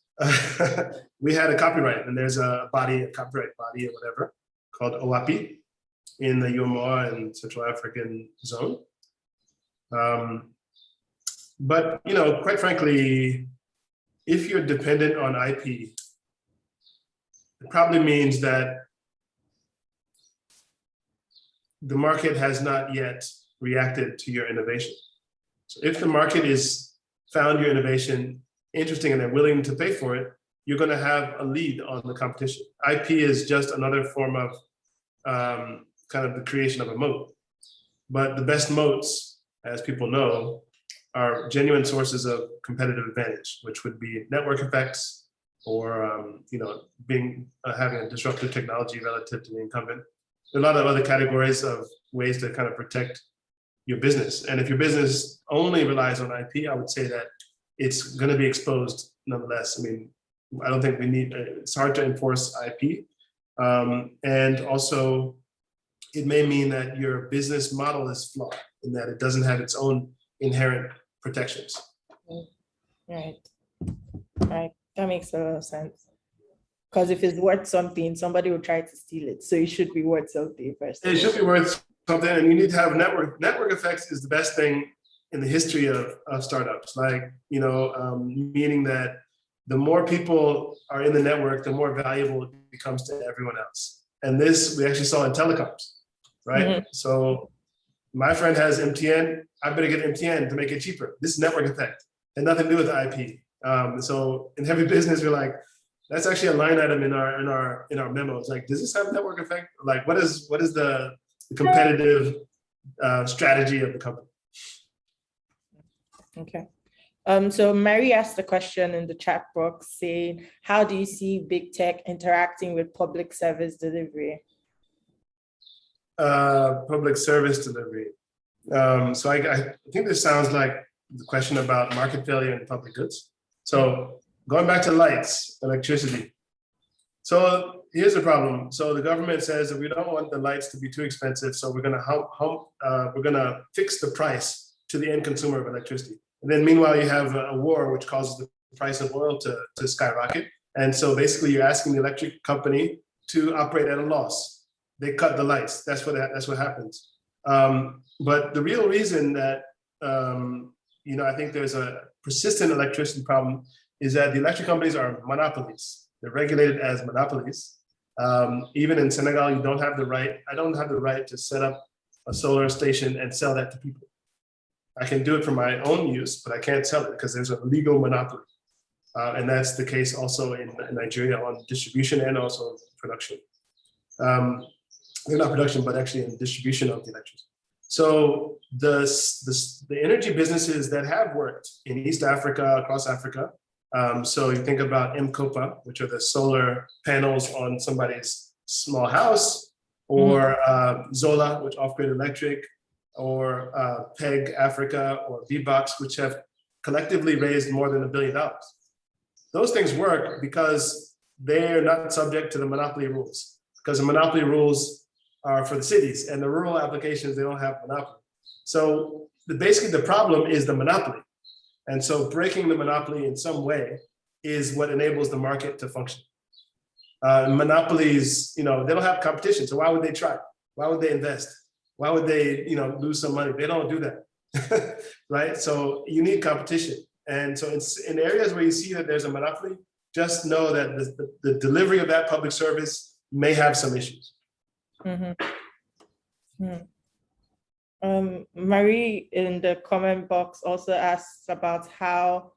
[SPEAKER 3] we had a copyright, and there's a copyright body or whatever called OAPI in the UMOA and Central African zone. But, quite frankly, if you're dependent on IP, it probably means that the market has not yet reacted to your innovation. So if the market is found your innovation interesting and they're willing to pay for it, you're going to have a lead on the competition. IP is just another form of kind of the creation of a moat. But the best moats as people know, are genuine sources of competitive advantage, which would be network effects or having a disruptive technology relative to the incumbent. There are a lot of other categories of ways to kind of protect your business. And if your business only relies on IP, I would say that it's going to be exposed nonetheless. I mean, I don't think it's hard to enforce IP. And also, it may mean that your business model is flawed in that it doesn't have its own inherent protections.
[SPEAKER 2] Right. That makes a lot of sense. Because if it's worth something, somebody will try to steal it. So it should be worth something first.
[SPEAKER 3] It should be worth something, and you need to have network. Network effects is the best thing in the history of startups. Like, meaning that the more people are in the network, the more valuable it becomes to everyone else. And this we actually saw in telecoms, right? Mm-hmm. So my friend has MTN. I better get MTN to make it cheaper. This is network effect, and nothing to do with IP. So in heavy business, we're like, that's actually a line item in our memos. Like, does this have network effect? Like, what is the competitive strategy of the company?
[SPEAKER 2] Okay. So Mary asked a question in the chat box saying, how do you see big tech interacting with public service delivery?
[SPEAKER 3] Public service delivery. So I think this sounds like the question about market failure in public goods. So going back to lights, electricity. So here's the problem. So the government says that we don't want the lights to be too expensive, so we're gonna fix the price to the end consumer of electricity. And then meanwhile, you have a war which causes the price of oil to skyrocket. And so basically, you're asking the electric company to operate at a loss. They cut the lights. That's what happens. But the real reason that I think there's a persistent electricity problem is that the electric companies are monopolies. They're regulated as monopolies. Even in Senegal, you don't have the right. I don't have the right to set up a solar station and sell that to people. I can do it for my own use, but I can't sell it because there's a legal monopoly. And that's the case also in Nigeria on distribution and also production. Not production, but actually in distribution of the electricity. So the energy businesses that have worked in East Africa, across Africa, so you think about Mkopa, which are the solar panels on somebody's small house, or Zola, which off-grid electric, or PEG Africa, or VBox, which have collectively raised more than $1 billion. Those things work because they're not subject to the monopoly rules, because the monopoly rules are for the cities, and the rural applications, they don't have monopoly. So basically the problem is the monopoly. And so breaking the monopoly in some way is what enables the market to function. Monopolies, they don't have competition. So why would they try? Why would they invest? Why would they, lose some money? They don't do that, right? So you need competition. And so it's in areas where you see that there's a monopoly, just know that the delivery of that public service may have some issues.
[SPEAKER 2] Mm-hmm. Marie in the comment box also asks about how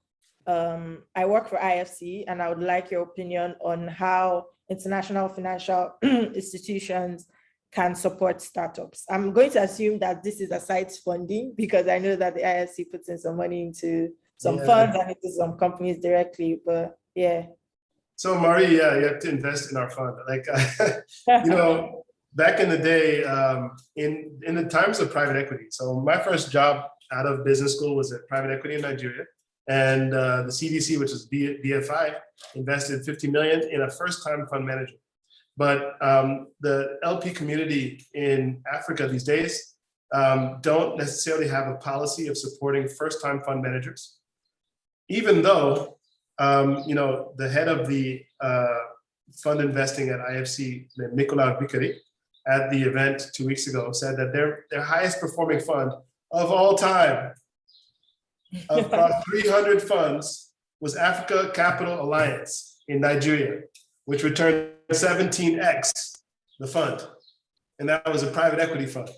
[SPEAKER 2] I work for IFC, and I would like your opinion on how international financial institutions can support startups. I'm going to assume that this is aside funding, because I know that the IFC puts in some money into some funds and into some companies directly, but yeah.
[SPEAKER 3] So Marie, you have to invest in our fund. Like, back in the day, in the times of private equity. So my first job out of business school was at private equity in Nigeria. And the CDC, which is BFI, invested 50 million in a first-time fund manager. But the LP community in Africa these days don't necessarily have a policy of supporting first-time fund managers, even though the head of the fund investing at IFC, Nicolas Bikari, at the event 2 weeks ago, said that their highest performing fund of all time, across 300 funds, was Africa Capital Alliance in Nigeria, which returned 17x the fund. And that was a private equity fund.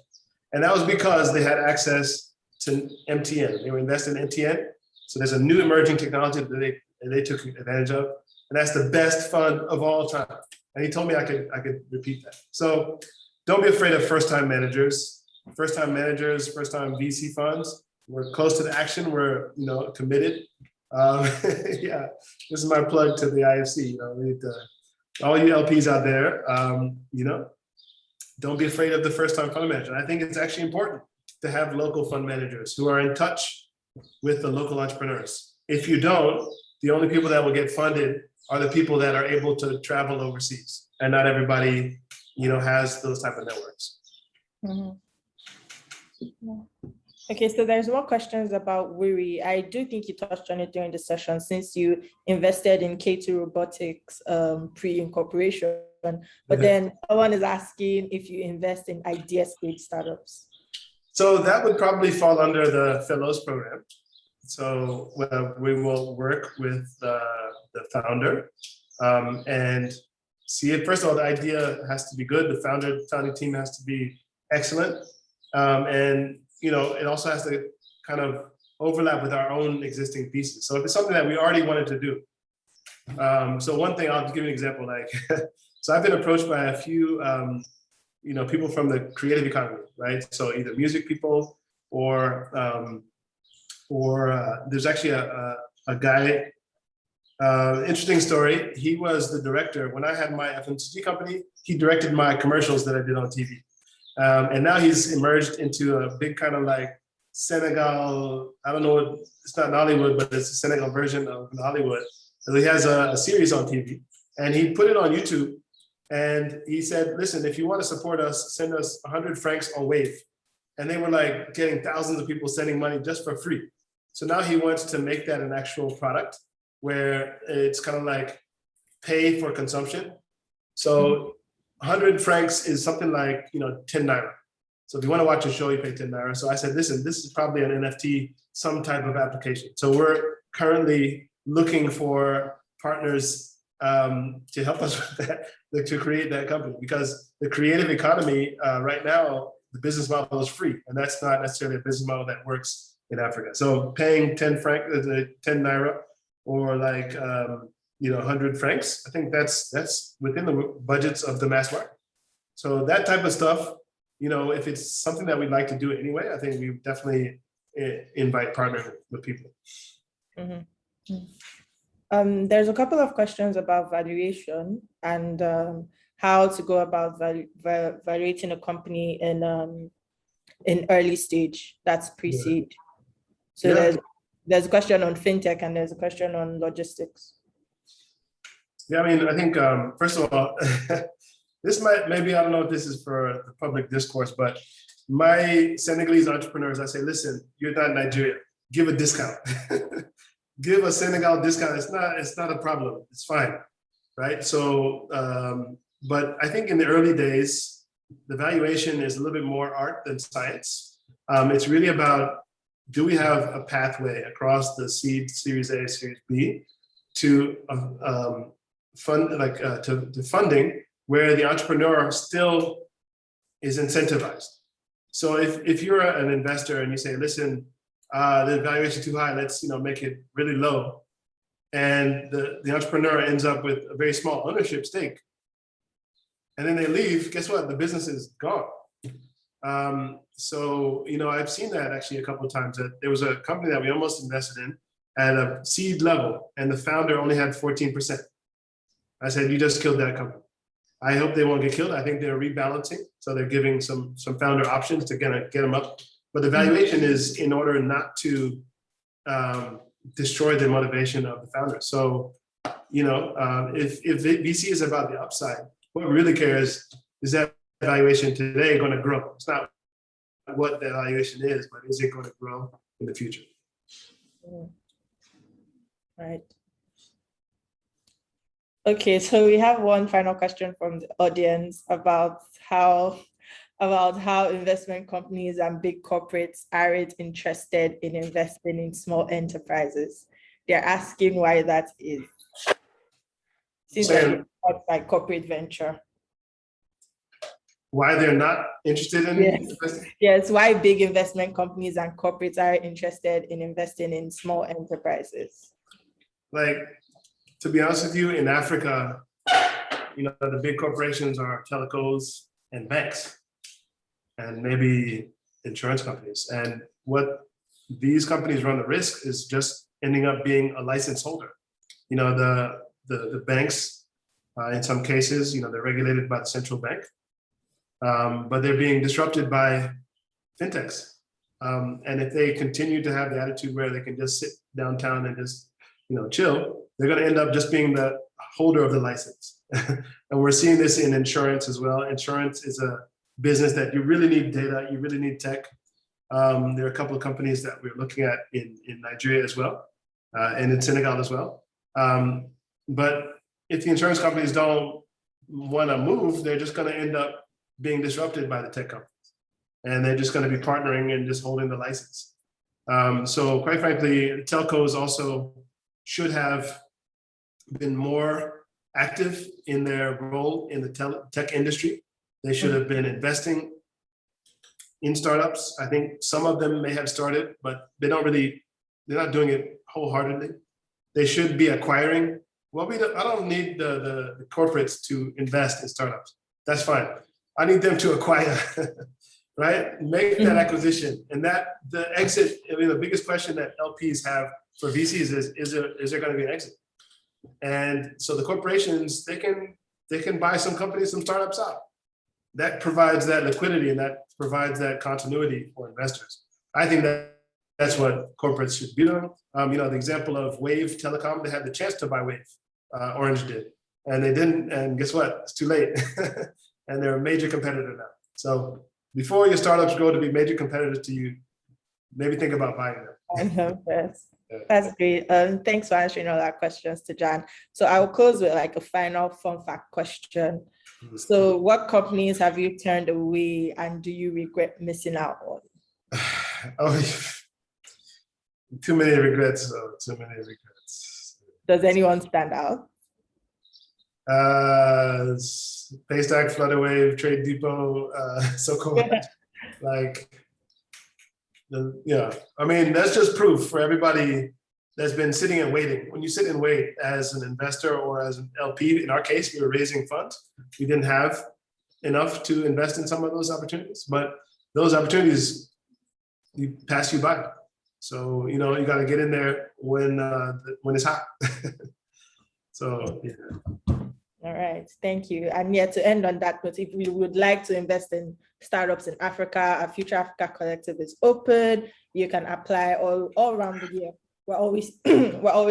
[SPEAKER 3] And that was because they had access to MTN. They were invested in MTN. So there's a new emerging technology that they took advantage of. And that's the best fund of all time. And he told me I could repeat that. So don't be afraid of first-time managers. first-time managers, first-time VC funds. We're close to the action. We're committed. Yeah, this is my plug to the IFC. We need to, all you LPs out there, don't be afraid of the first-time fund manager. I think it's actually important to have local fund managers who are in touch with the local entrepreneurs. If you don't, the only people that will get funded are the people that are able to travel overseas, and not everybody, has those type of networks.
[SPEAKER 2] Mhm. Okay, so there's more questions about Wuri. I do think you touched on it during the session since you invested in K2 Robotics pre-incorporation, but then someone is asking if you invest in idea stage startups.
[SPEAKER 3] So that would probably fall under the Fellows program. So we will work with the founder and see it. First of all, the idea has to be good. The founding team has to be excellent. And it also has to kind of overlap with our own existing thesis. So if it's something that we already wanted to do. So one thing, I'll give you an example. So I've been approached by a few, people from the creative economy, right? So either music people or there's actually a guy, interesting story. He was the director. When I had my FMCG company, he directed my commercials that I did on TV. And now he's emerged into a big kind of like Senegal, I don't know, it's not Nollywood, but it's a Senegal version of Hollywood. So he has a series on TV and he put it on YouTube and he said, listen, if you want to support us, send us 100 francs on Wave. And they were like getting thousands of people sending money just for free. So now he wants to make that an actual product where it's kind of like pay for consumption. So 100 francs is something like 10 naira. So if you want to watch a show, you pay 10 naira. So I said, listen, this is probably an NFT, some type of application. So we're currently looking for partners to help us with that, to create that company, because the creative economy right now, the business model is free, and that's not necessarily a business model that works in Africa. So paying 10 naira or like 100 francs, I think that's within the budgets of the mass market. So that type of stuff, if it's something that we'd like to do anyway, I think we definitely invite partnering with people.
[SPEAKER 2] Mm-hmm. There's a couple of questions about valuation and how to go about valuating a company in early stage, that's pre-seed. So yeah. There's a question on fintech and there's a question on logistics.
[SPEAKER 3] Yeah, I think first of all, this maybe I don't know if this is for the public discourse, but my Senegalese entrepreneurs, I say, listen, you're not Nigeria, give a discount. Give a Senegal discount. It's not a problem. It's fine, right? So, but I think in the early days, the valuation is a little bit more art than science. It's really about, do we have a pathway across the seed, Series A, Series B, to to funding where the entrepreneur still is incentivized. So if you're an investor and you say, listen, the valuation is too high, let's make it really low, and the entrepreneur ends up with a very small ownership stake, and then they leave, guess what? The business is gone. So I've seen that actually a couple of times. That there was a company that we almost invested in at a seed level, and the founder only had 14%. I said, you just killed that company. I hope they won't get killed. I think they're rebalancing, so they're giving some founder options to get them up. But the valuation is in order not to destroy the motivation of the founder. So, if VC is about the upside, what we really care is that valuation today going to grow? It's not what the valuation is, but is it going to grow in the future?
[SPEAKER 2] Right. Okay, so we have one final question from the audience about how investment companies and big corporates aren't interested in investing in small enterprises. They're asking why that is. Seems like it's like corporate venture.
[SPEAKER 3] Why they're not interested in investing?
[SPEAKER 2] Yes, why big investment companies and corporates are interested in investing in small enterprises.
[SPEAKER 3] Like, to be honest with you, in Africa, the big corporations are telcos and banks, and maybe insurance companies. And what these companies run the risk is just ending up being a license holder. The banks, in some cases, they're regulated by the central bank, but they're being disrupted by fintechs. And if they continue to have the attitude where they can just sit downtown and just, chill, they're going to end up just being the holder of the license. And we're seeing this in insurance as well. Insurance is a business that you really need data, you really need tech. There are a couple of companies that we're looking at in Nigeria as well, and in Senegal as well. But if the insurance companies don't want to move, they're just going to end up being disrupted by the tech companies. And they're just going to be partnering and just holding the license. So quite frankly, telcos also should have been more active in their role in the tech industry. They should have been investing in startups. I think some of them may have started, but they're not doing it wholeheartedly. They should be acquiring. Well, I don't need the corporates to invest in startups. That's fine. I need them to acquire, right? Make that acquisition. And that the exit, the biggest question that LPs have for VCs is there going to be an exit? And so the corporations, they can buy some companies, some startups out. That provides that liquidity and that provides that continuity for investors. I think that's what corporates should be doing. The example of Wave Telecom, they had the chance to buy Wave, Orange did, and they didn't. And guess what? It's too late, and they're a major competitor now. So before your startups grow to be major competitors to you, maybe think about buying them.
[SPEAKER 2] Yes. That's great. Thanks for answering all our questions, Tijan. So I will close with a final fun fact question. So what companies have you turned away and do you regret missing out on?
[SPEAKER 3] Oh, too many regrets, though. Too many regrets.
[SPEAKER 2] Does anyone stand out?
[SPEAKER 3] Paystack, Flutterwave, Trade Depot, so-called. That's just proof for everybody that's been sitting and waiting. When you sit and wait as an investor or as an LP, in our case, we were raising funds. We didn't have enough to invest in some of those opportunities, but those opportunities pass you by. So, you got to get in there when it's hot. So, yeah.
[SPEAKER 2] All right, thank you. And yet to end on that note, if you would like to invest in startups in Africa, our Future Africa Collective is open. You can apply all around the year. We're always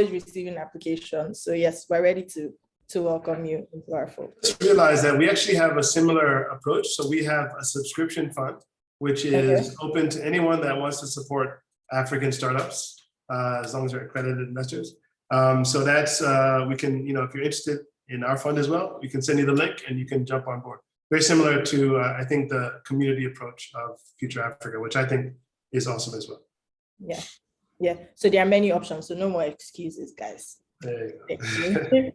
[SPEAKER 2] receiving applications. So yes, we're ready to welcome you into our fold.
[SPEAKER 3] Just realize that we actually have a similar approach. So we have a subscription fund, which is open to anyone that wants to support African startups, as long as they're accredited investors. So that's, we can, if you're interested in our fund as well, we can send you the link and you can jump on board. Very similar to, I think, the community approach of Future Africa, which I think is awesome as well.
[SPEAKER 2] Yeah. So there are many options. So no more excuses, guys.
[SPEAKER 3] There you go.
[SPEAKER 2] Thank you.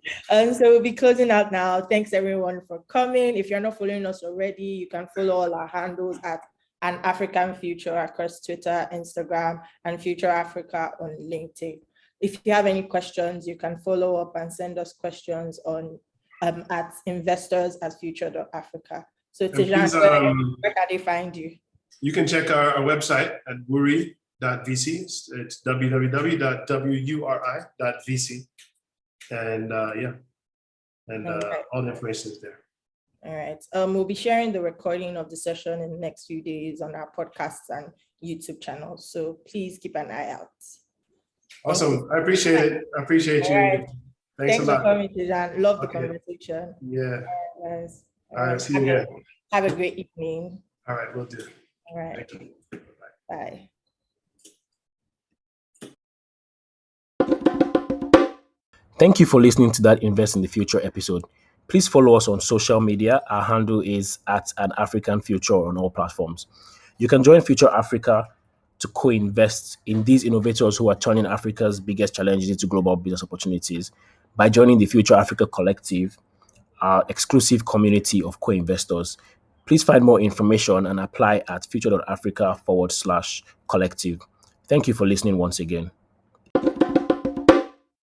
[SPEAKER 2] So we'll be closing out now. Thanks everyone for coming. If you're not following us already, you can follow all our handles at An African Future across Twitter, Instagram, and Future Africa on LinkedIn. If you have any questions, you can follow up and send us questions on at investors@future.africa. So Tijan, where can they find you?
[SPEAKER 3] You can check our website at wuri.vc. It's www.wuri.vc. And all the information is there.
[SPEAKER 2] All right. We'll be sharing the recording of the session in the next few days on our podcasts and YouTube channels. So please keep an eye out.
[SPEAKER 3] Awesome. I appreciate it. I appreciate you.
[SPEAKER 2] Right.
[SPEAKER 3] Thanks a lot.
[SPEAKER 2] For coming, Tijan. Love the conversation.
[SPEAKER 3] Yeah.
[SPEAKER 2] All right, guys.
[SPEAKER 3] All right. See you again.
[SPEAKER 2] Have a great evening.
[SPEAKER 3] All right. We'll do.
[SPEAKER 2] All right.
[SPEAKER 3] Thank you.
[SPEAKER 2] Bye.
[SPEAKER 1] Thank you for listening to that Invest in the Future episode. Please follow us on social media. Our handle is at An African Future on all platforms. You can join Future Africa to co-invest in these innovators who are turning Africa's biggest challenges into global business opportunities by joining the Future Africa Collective, our exclusive community of co-investors. Please find more information and apply at future.africa/collective. Thank you for listening once again.